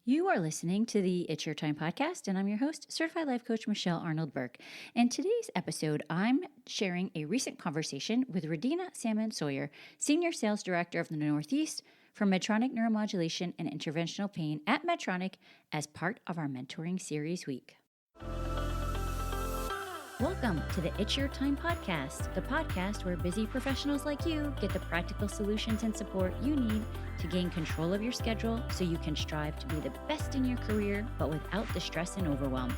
You are listening to the It's Your Time podcast, and I'm your host, Certified Life Coach Michelle Arnold Burke. In today's episode, I'm sharing a recent conversation with Radena Salmon Sawyer, Senior Sales Director of the Northeast for Medtronic Neuromodulation and Interventional Pain at Medtronic as part of our Mentoring Series Week. Welcome to the It's Your Time podcast, the podcast where busy professionals like you get the practical solutions and support you need to gain control of your schedule so you can strive to be the best in your career, but without the stress and overwhelm.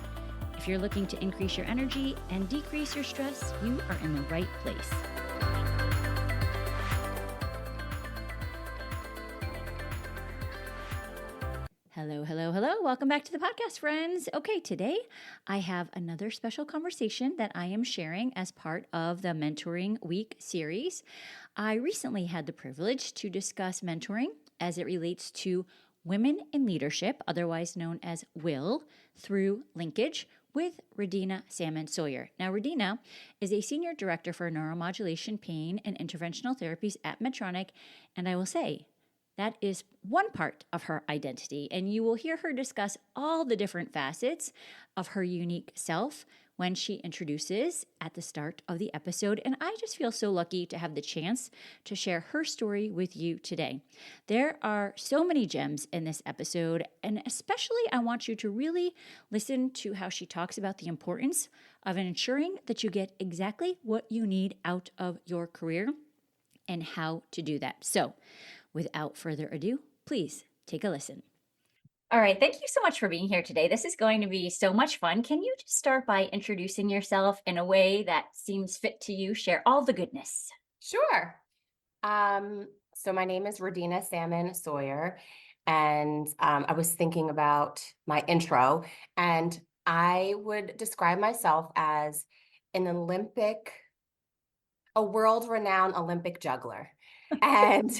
If you're looking to increase your energy and decrease your stress, you are in the right place. Hello, hello, hello. Welcome back to the podcast, friends. Okay, today I have another special conversation that I am sharing as part of the Mentoring Week series. I recently had the privilege to discuss mentoring as it relates to women in leadership, otherwise known as WIL, through Linkage with Radena Salmon Sawyer. Now, Radena is a Senior Director for Neuromodulation, Pain, and Interventional Therapies at Medtronic, and I will say, that is one part of her identity, and you will hear her discuss all the different facets of her unique self when she introduces at the start of the episode, and I just feel so lucky to have the chance to share her story with you today. There are so many gems in this episode, and especially I want you to really listen to how she talks about the importance of ensuring that you get exactly what you need out of your career and how to do that. So, without further ado, please take a listen. All right. Thank you so much for being here today. This is going to be so much fun. Can you just start by introducing yourself in a way that seems fit to you? Share all the goodness. Sure. So my name is Radena Salmon Sawyer, and I was thinking about my intro, and I would describe myself as a world-renowned Olympic juggler. And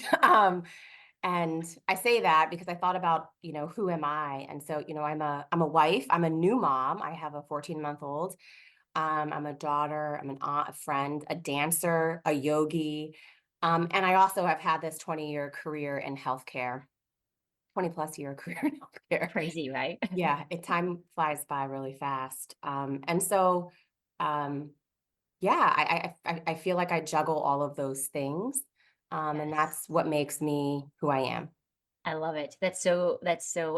and I say that because I thought about, who am I? And so, I'm a wife, I'm a new mom. I have a 14-month-old. I'm a daughter, I'm an aunt, a friend, a dancer, a yogi. And I also have had this 20-year career in healthcare, 20 plus year career in healthcare. Crazy, right? Yeah, time flies by really fast. And so, yeah, I feel like I juggle all of those things. And Yes. that's what makes me who I am. I love it. That's so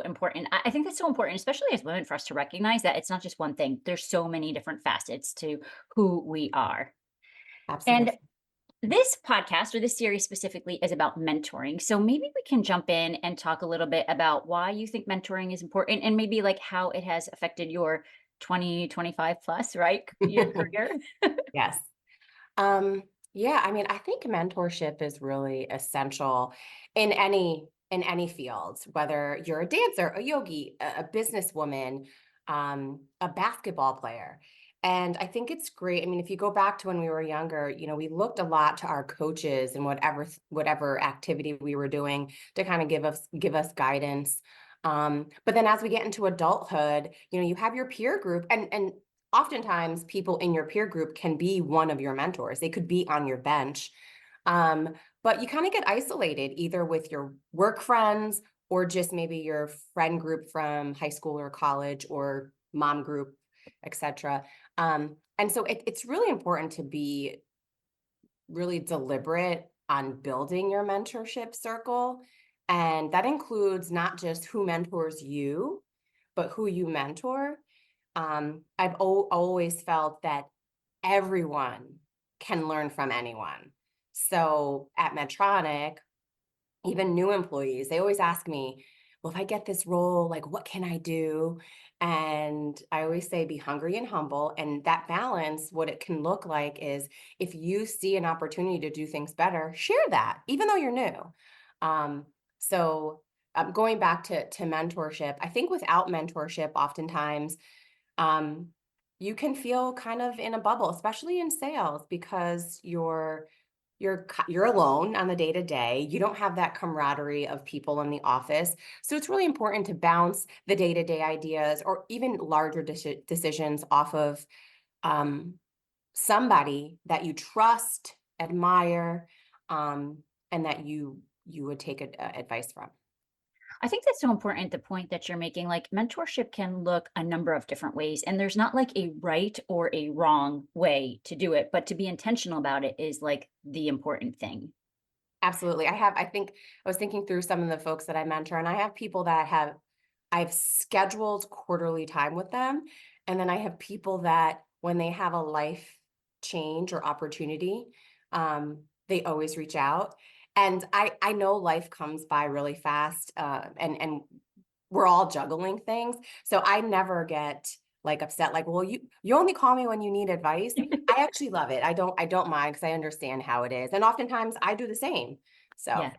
important. I think that's so important, especially as women, for us to recognize that it's not just one thing. There's so many different facets to who we are. And Absolutely. this podcast, or this series specifically, is about mentoring. So maybe we can jump in and talk a little bit about why you think mentoring is important, and maybe like how it has affected your 20, 25 plus, right? Your career. Yes. Yeah, I mean, I think mentorship is really essential in any field, whether you're a dancer, a yogi, a businesswoman, a basketball player. And I think it's great. I mean, if you go back to when we were younger, we looked a lot to our coaches and whatever activity we were doing to kind of give us guidance. But then as we get into adulthood, you have your peer group, and oftentimes people in your peer group can be one of your mentors. They could be on your bench. But you kind of get isolated either with your work friends or just maybe your friend group from high school or college or mom group, etc. And so it's really important to be really deliberate on building your mentorship circle. And that includes not just who mentors you, but who you mentor. I've always felt that everyone can learn from anyone. So at Medtronic, even new employees, they always ask me, well, if I get this role, like, what can I do? And I always say, be hungry and humble. And that balance, what it can look like is if you see an opportunity to do things better, share that, even though you're new. So going back to mentorship, I think without mentorship, oftentimes, you can feel kind of in a bubble, especially in sales, because you're alone on the day to day. You don't have that camaraderie of people in the office. So it's really important to bounce the day to day ideas or even larger decisions off of somebody that you trust, admire, and that you would take advice from. I think that's so important, the point that you're making. Like, mentorship can look a number of different ways, and there's not like a right or a wrong way to do it, but to be intentional about it is like the important thing. Absolutely. I think I was thinking through some of the folks that I mentor, and I have people that I've scheduled quarterly time with them. And then I have people that when they have a life change or opportunity, they always reach out. And I know life comes by really fast, and we're all juggling things. So I never get like upset, like, well, you only call me when you need advice. I actually love it. I don't mind because I understand how it is. And oftentimes I do the same. So Yes.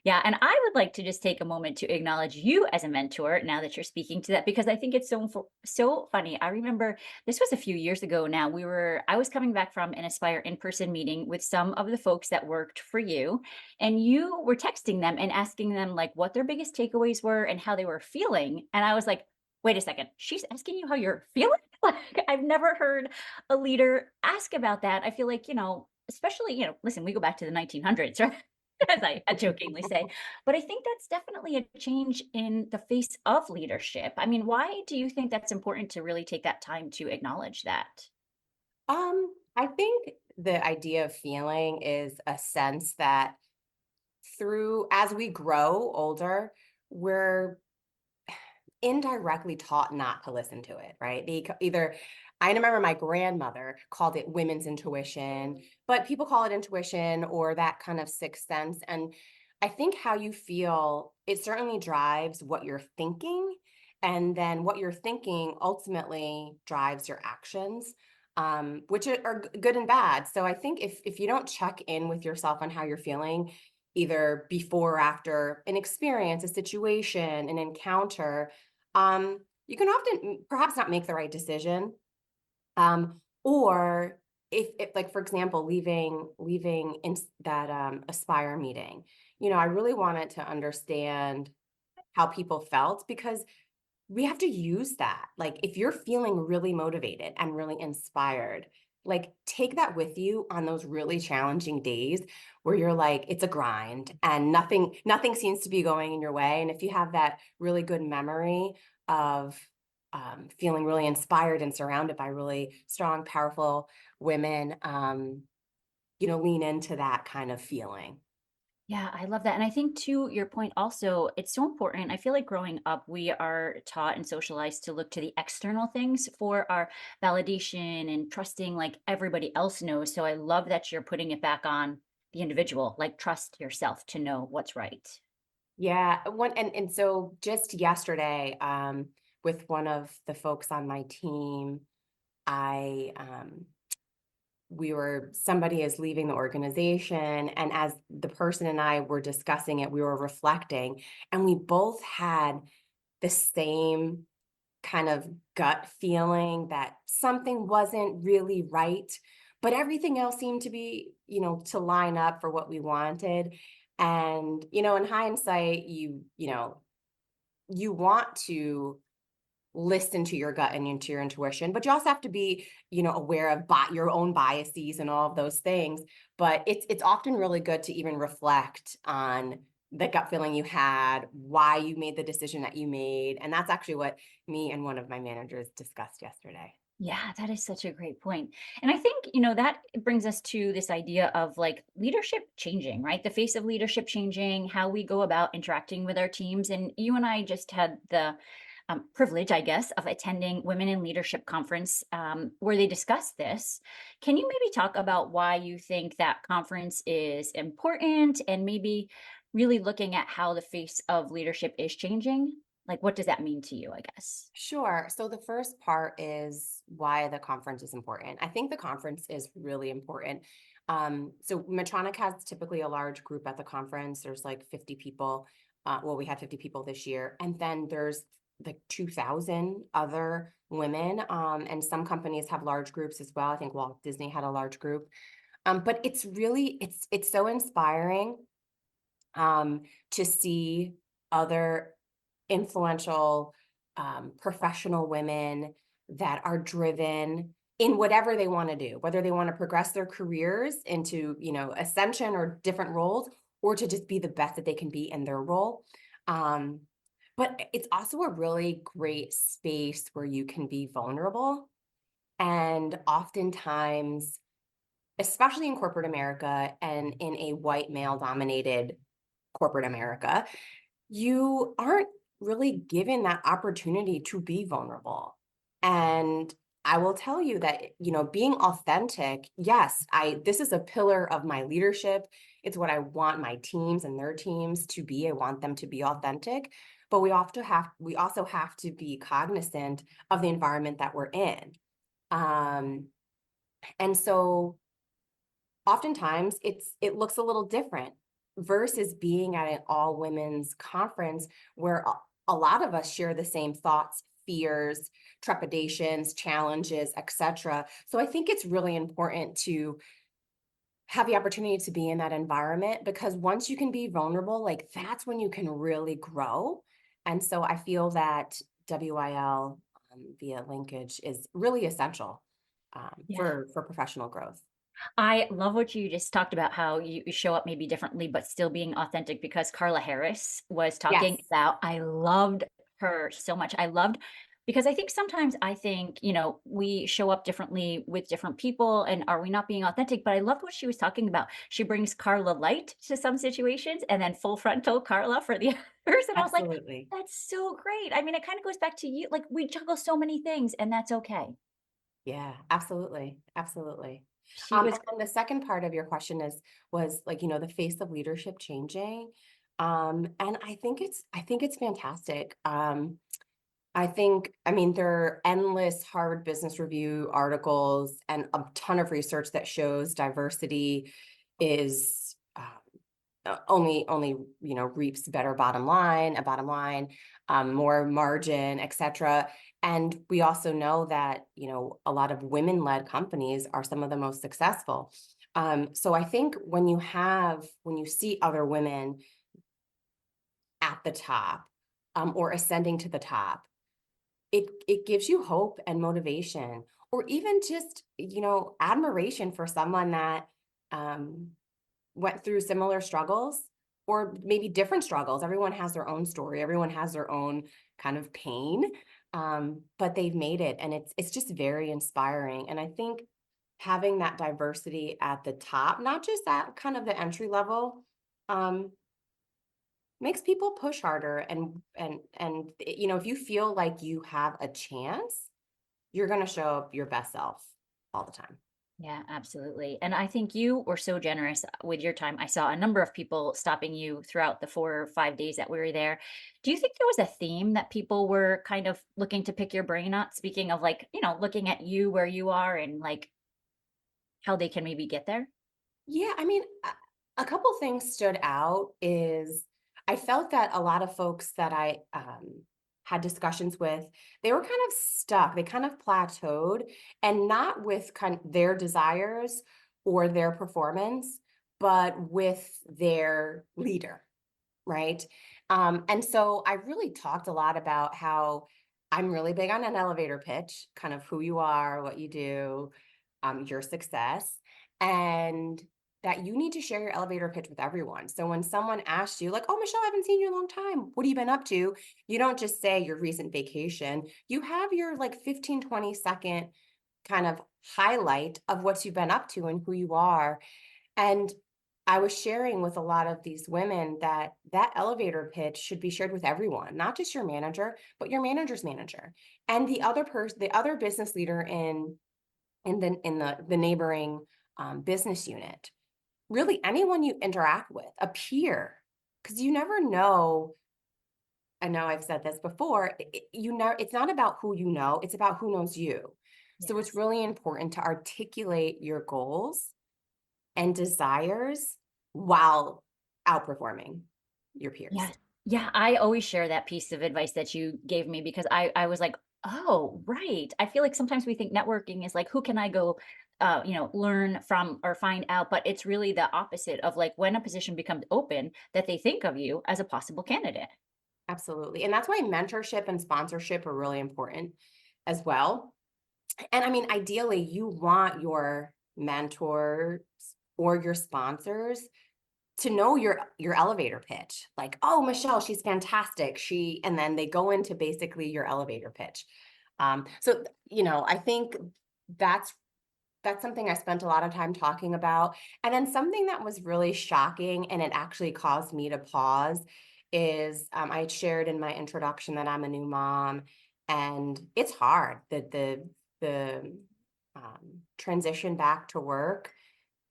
Yeah. And I would like to just take a moment to acknowledge you as a mentor now that you're speaking to that, because I think it's so funny. I remember this was a few years ago now. I was coming back from an Aspire in-person meeting with some of the folks that worked for you, and you were texting them and asking them like what their biggest takeaways were and how they were feeling. And I was like, wait a second, she's asking you how you're feeling? Like, I've never heard a leader ask about that. I feel like, especially, listen, we go back to the 1900s, right? As I jokingly say. But I think that's definitely a change in the face of leadership. I mean, why do you think that's important to really take that time to acknowledge that? I think the idea of feeling is a sense that through as we grow older, we're indirectly taught not to listen to it, right? Either I remember my grandmother called it women's intuition, but people call it intuition or that kind of sixth sense. And I think how you feel, it certainly drives what you're thinking. And then what you're thinking ultimately drives your actions, which are good and bad. So I think if you don't check in with yourself on how you're feeling, either before or after an experience, a situation, an encounter, you can often perhaps not make the right decision. Or if like, for example, leaving in that Aspire meeting, I really wanted to understand how people felt because we have to use that. Like, if you're feeling really motivated and really inspired, like take that with you on those really challenging days where you're like, it's a grind and nothing seems to be going in your way. And if you have that really good memory of feeling really inspired and surrounded by really strong, powerful women, lean into that kind of feeling. Yeah, I love that. And I think to your point also, it's so important. I feel like growing up, we are taught and socialized to look to the external things for our validation and trusting like everybody else knows. So I love that you're putting it back on the individual, like trust yourself to know what's right. Yeah, and so just yesterday, with one of the folks on my team, I somebody is leaving the organization, and as the person and I were discussing it, we were reflecting, and we both had the same kind of gut feeling that something wasn't really right, but everything else seemed to be, to line up for what we wanted. And, in hindsight, you want to listen to your gut and into your intuition, but you also have to be, aware of your own biases and all of those things. But it's often really good to even reflect on the gut feeling you had, why you made the decision that you made. And that's actually what me and one of my managers discussed yesterday. Yeah, that is such a great point. And I think, that brings us to this idea of like leadership changing, right? The face of leadership changing, how we go about interacting with our teams. And you and I just had the privilege, I guess, of attending Women in Leadership Conference where they discussed this. Can you maybe talk about why you think that conference is important and maybe really looking at how the face of leadership is changing? Like, what does that mean to you, I guess? Sure. So the first part is why the conference is important. I think the conference is really important. So Medtronic has typically a large group at the conference. There's like 50 people. Well, we had 50 people this year. And then there's like 2,000 other women. And some companies have large groups as well. I think Walt Disney had a large group. But it's so inspiring to see other influential, professional women that are driven in whatever they want to do, whether they want to progress their careers into, ascension or different roles, or to just be the best that they can be in their role. Um, but it's also a really great space where you can be vulnerable. And oftentimes, especially in corporate America and in a white male dominated corporate America, you aren't really given that opportunity to be vulnerable. And I will tell you that, being authentic, yes, this is a pillar of my leadership. It's what I want my teams and their teams to be. I want them to be authentic, but we also have to be cognizant of the environment that we're in. Um, and so oftentimes it looks a little different versus being at an all women's conference where a lot of us share the same thoughts, fears, trepidations, challenges, etc. So I think it's really important to have the opportunity to be in that environment, because once you can be vulnerable, like that's when you can really grow. And so I feel that WIL via Linkage is really essential Yeah. for professional growth. I love what you just talked about, how you show up maybe differently, but still being authentic, because Carla Harris was talking Yes. about, I loved her so much. I loved, because I think sometimes I think, we show up differently with different people, and are we not being authentic? But I loved what she was talking about. She brings Carla light to some situations and then full frontal Carla for the others. And I was like, Absolutely. that's so great. I mean, it kind of goes back to you. Like, we juggle so many things, and that's okay. Yeah, absolutely. Absolutely. She was, And then the second part of your question was like, the face of leadership changing. And I think it's fantastic. I mean, there are endless Harvard Business Review articles and a ton of research that shows diversity is only reaps better bottom line, more margin, etc. And we also know that a lot of women-led companies are some of the most successful. So I think when you see other women at the top, or ascending to the top, it gives you hope and motivation, or even just admiration for someone that um, went through similar struggles, or maybe different struggles. Everyone has their own story. Everyone has their own kind of pain, but they've made it, and it's just very inspiring. And I think having that diversity at the top, not just at kind of the entry level, um, makes people push harder. And if you feel like you have a chance, you're going to show up your best self all the time. yeah, absolutely. And I think you were so generous with your time. I saw a number of people stopping you throughout the 4 or 5 days that we were there. Do you think there was a theme that people were kind of looking to pick your brain on? Speaking of, like, looking at you where you are, and like how they can maybe get there? Yeah, I mean, a couple things stood out. Is I felt that a lot of folks that I had discussions with, they were kind of stuck. They kind of plateaued, and not with kind of their desires or their performance, but with their leader, right? And so I really talked a lot about how I'm really big on an elevator pitch, kind of who you are, what you do, your success, and that you need to share your elevator pitch with everyone. So when someone asks you, like, oh, Michelle, I haven't seen you in a long time, what have you been up to? You don't just say your recent vacation. You have your like 15-20 second kind of highlight of what you've been up to and who you are. And I was sharing with a lot of these women that that elevator pitch should be shared with everyone, not just your manager, but your manager's manager and the other person, the other business leader in the neighboring business unit. Really, anyone you interact with, a peer, because you never know. I know I've said this before. You know, it's not about who you know; it's about who knows you. So it's Yes. really important to articulate your goals and desires while outperforming your peers. Yeah. Yeah, I always share that piece of advice that you gave me, because I was like, "Oh, right." I feel like sometimes we think networking is like, who can I go, learn from or find out, but it's really the opposite of, like, when a position becomes open, that they think of you as a possible candidate. Absolutely. And that's why mentorship and sponsorship are really important as well. And I mean, ideally, you want your mentors or your sponsors to know your elevator pitch, like, oh, Michelle, she's fantastic. And then they go into basically your elevator pitch. So, I think that's something I spent a lot of time talking about. And then something that was really shocking, and it actually caused me to pause, is I shared in my introduction that I'm a new mom, and it's hard that the transition back to work,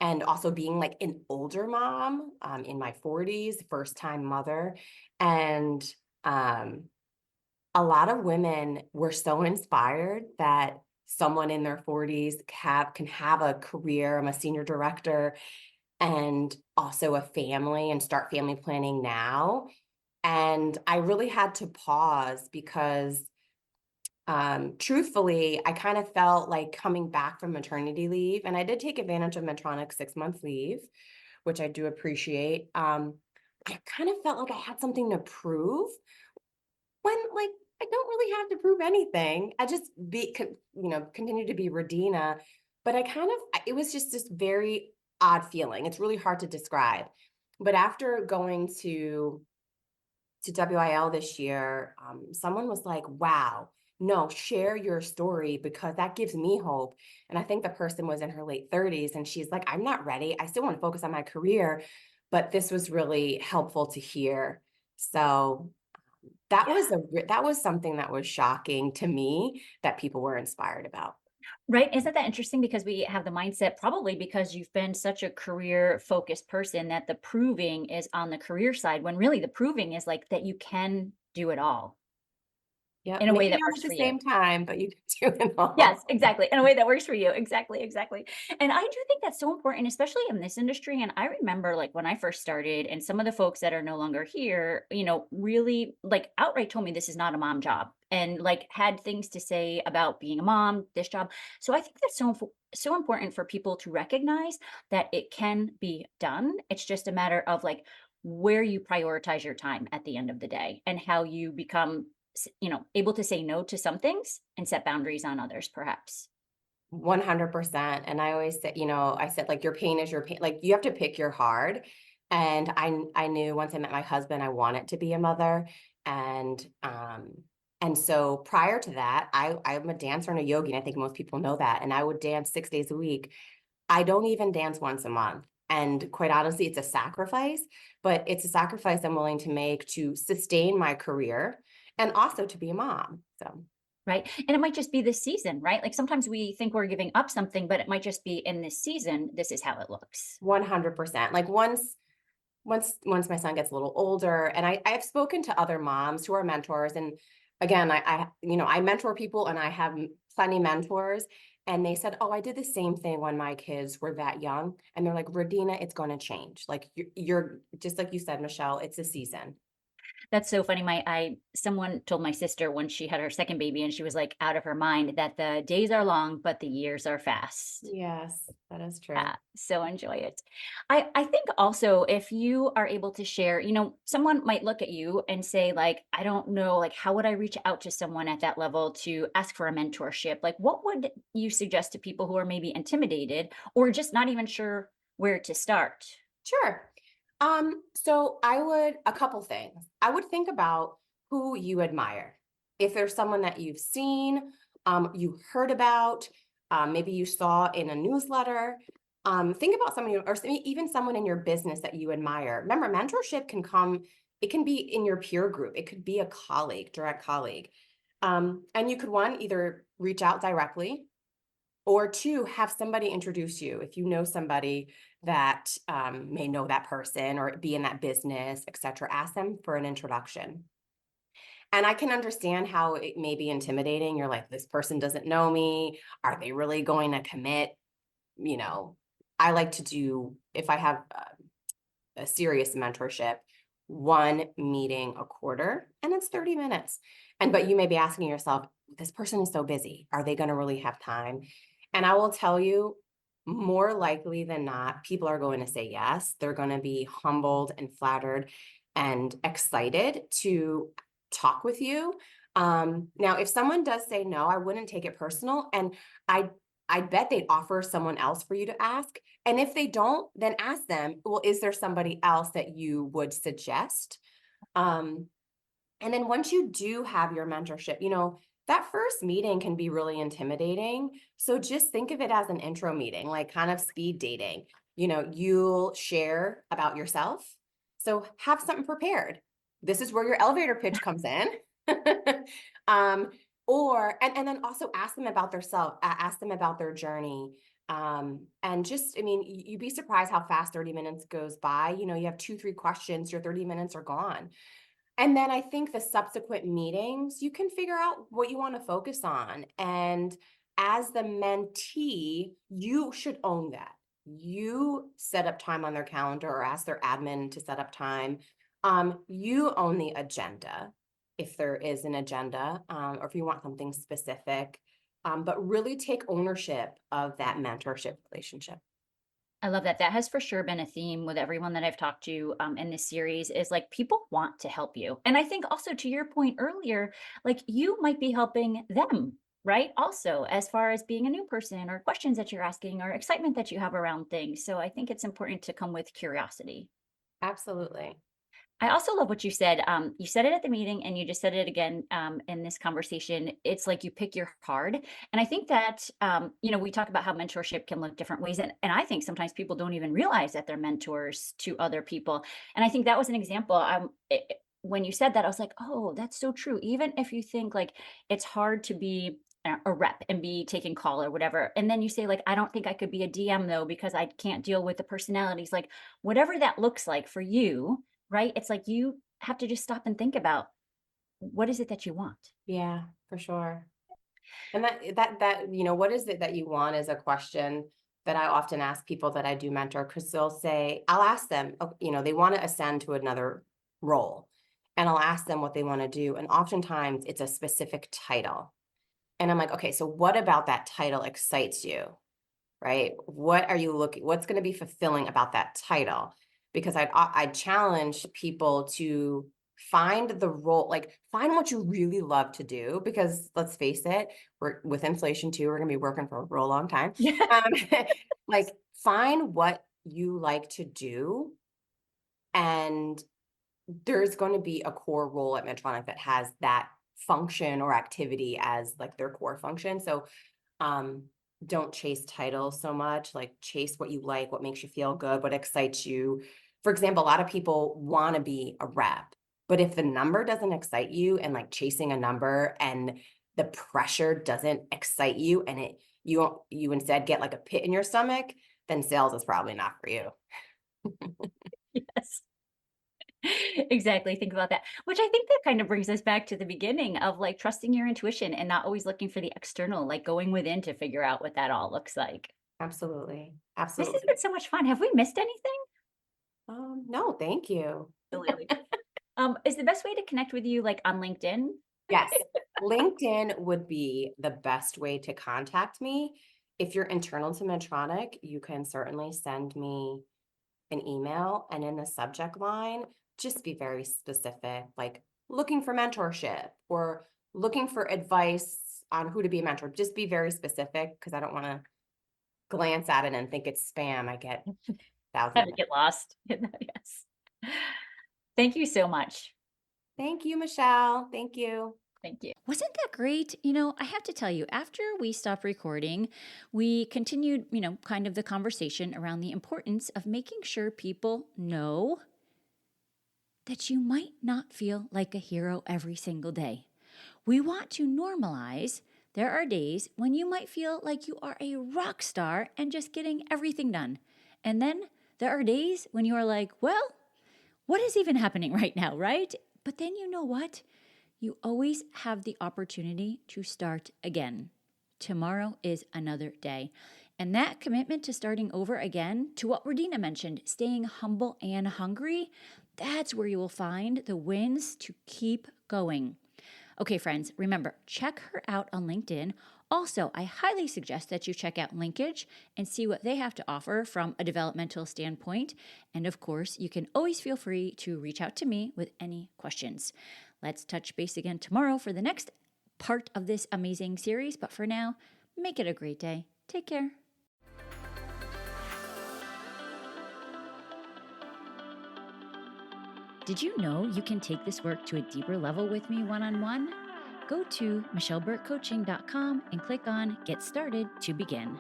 and also being like an older mom, in my 40s, first time mother. And um, a lot of women were so inspired that someone in their 40s can have a career. I'm a senior director and also a family, and start family planning now. And I really had to pause because truthfully, I kind of felt like coming back from maternity leave, and I did take advantage of Medtronic 6-month leave, which I do appreciate. I kind of felt like I had something to prove, when, like, I don't really have to prove anything. I just continue to be Radena, but it was just this very odd feeling. It's really hard to describe. But after going to WIL this year, someone was like, wow, no, share your story because that gives me hope. And I think the person was in her late 30s, and she's like, I'm not ready. I still want to focus on my career, but this was really helpful to hear. So that was something that was shocking to me, that people were inspired about. Right? Isn't that interesting? Because we have the mindset, probably because you've been such a career focused person, that the proving is on the career side, when really the proving is like that you can do it all Yep, in a way maybe that not works at the for you. same time, but you can do it Yes, all. exactly, in a way that works for you. Exactly, exactly. And I do think that's so important, especially in this industry. And I remember, like, when I first started, and some of the folks that are no longer here, really, like, outright told me this is not a mom job, and like had things to say about being a mom, this job. So I think that's so important for people to recognize that it can be done. It's just a matter of like where you prioritize your time at the end of the day, and how you become able to say no to some things and set boundaries on others, perhaps. 100%. And I always say, I said, like, your pain is your pain. Like, you have to pick your hard. And I knew once I met my husband, I wanted to be a mother. And so prior to that, I'm a dancer and a yogi, and I think most people know that. And I would dance 6 days a week. I don't even dance once a month. And quite honestly, it's a sacrifice, but it's a sacrifice I'm willing to make to sustain my career and also to be a mom. So Right. And it might just be this season, right? Like sometimes we think we're giving up something, but it might just be in this season, this is how it looks. 100%. Like, once my son gets a little older, and I've spoken to other moms who are mentors, and again, I mentor people, and I have plenty mentors, and they said, oh, I did the same thing when my kids were that young, and they're like, Radena, it's going to change. Like, you're just like you said, Michelle, it's a season. That's so funny. Someone told my sister when she had her second baby, and she was like out of her mind, that the days are long, but the years are fast. Yes, that is true. Yeah, so enjoy it. I think also, if you are able to share, someone might look at you and say, like, I don't know, like, how would I reach out to someone at that level to ask for a mentorship? Like, what would you suggest to people who are maybe intimidated or just not even sure where to start? Sure. So a couple things. I would think about who you admire. If there's someone that you've seen, you heard about, maybe you saw in a newsletter, think about someone, even someone in your business that you admire. Remember, mentorship it can be in your peer group. It could be a colleague, direct colleague. And you could, one, either reach out directly, or two, have somebody introduce you. If you know somebody that may know that person or be in that business, etc., ask them for an introduction. And I can understand how it may be intimidating. You're like, this person doesn't know me. Are they really going to commit? You know, I like to do, if I have a serious mentorship, one meeting a quarter, and it's 30 minutes. But you may be asking yourself, this person is so busy. Are they going to really have time? And I will tell you, more likely than not, people are going to say yes. They're going to be humbled and flattered and excited to talk with you. Now, if someone does say no, I wouldn't take it personal. And I I bet they'd offer someone else for you to ask. And if they don't, then ask them, well, is there somebody else that you would suggest? Um, and then once you do have your mentorship, that first meeting can be really intimidating. So just think of it as an intro meeting, like kind of speed dating. You'll share about yourself. So have something prepared. This is where your elevator pitch comes in. um, and then also ask them about their self, ask them about their journey. And just, you'd be surprised how fast 30 minutes goes by. You have 2, 3 questions, your 30 minutes are gone. And then I think the subsequent meetings, you can figure out what you want to focus on. And as the mentee, you should own that. You set up time on their calendar or ask their admin to set up time. You own the agenda, if there is an agenda, or if you want something specific. But really take ownership of that mentorship relationship. I love that. That has for sure been a theme with everyone that I've talked to in this series is like people want to help you. And I think also to your point earlier, like you might be helping them, right? Also, as far as being a new person or questions that you're asking or excitement that you have around things. So I think it's important to come with curiosity. Absolutely. I also love what you said. You said it at the meeting and you just said it again in this conversation. It's like you pick your card. And I think that, we talk about how mentorship can look different ways. And I think sometimes people don't even realize that they're mentors to other people. And I think that was an example. When you said that, I was like, oh, that's so true. Even if you think like it's hard to be a rep and be taking call or whatever. And then you say like, I don't think I could be a DM though, because I can't deal with the personalities, like whatever that looks like for you, right? It's like you have to just stop and think about what is it that you want? Yeah, for sure. And what is it that you want is a question that I often ask people that I do mentor, because I'll ask them, they want to ascend to another role. And I'll ask them what they want to do. And oftentimes it's a specific title. And I'm like, okay, so what about that title excites you? Right? What's going to be fulfilling about that title? Because I challenge people to find the role, like find what you really love to do, because let's face it, we're with inflation too, we're going to be working for a real long time. Yeah. Like find what you like to do, and there's going to be a core role at Medtronic that has that function or activity as like their core function. So don't chase titles so much, like chase what you like, what makes you feel good, what excites you. For example, a lot of people want to be a rep, but if the number doesn't excite you, and like chasing a number and the pressure doesn't excite you, and you instead get like a pit in your stomach, then sales is probably not for you. Yes. Exactly. Think about that. Which I think that kind of brings us back to the beginning of like trusting your intuition and not always looking for the external, like going within to figure out what that all looks like. Absolutely. This has Absolutely. been so much fun. Have we missed anything? No, thank you. Absolutely. Is the best way to connect with you like on LinkedIn? Yes. LinkedIn would be the best way to contact me. If you're internal to Medtronic, you can certainly send me an email, and in the subject line, just be very specific, like looking for mentorship or looking for advice on who to be a mentor. Just be very specific, because I don't want to glance at it and think it's spam. I get thousands How of to them. get lost. Yes. Thank you so much. Thank you, Michelle. Thank you. Thank you. Wasn't that great? I have to tell you, after we stopped recording, we continued, kind of the conversation around the importance of making sure people know that you might not feel like a hero every single day. We want to normalize there are days when you might feel like you are a rock star and just getting everything done. And then there are days when you are like, well, what is even happening right now, right? But then you know what? You always have the opportunity to start again. Tomorrow is another day. And that commitment to starting over again, to what Radena mentioned, staying humble and hungry, that's where you will find the wins to keep going. Okay, friends, remember, check her out on LinkedIn. Also, I highly suggest that you check out Linkage and see what they have to offer from a developmental standpoint. And of course, you can always feel free to reach out to me with any questions. Let's touch base again tomorrow for the next part of this amazing series. But for now, make it a great day. Take care. Did you know you can take this work to a deeper level with me one-on-one? Go to michelleburkecoaching.com and click on Get Started to begin.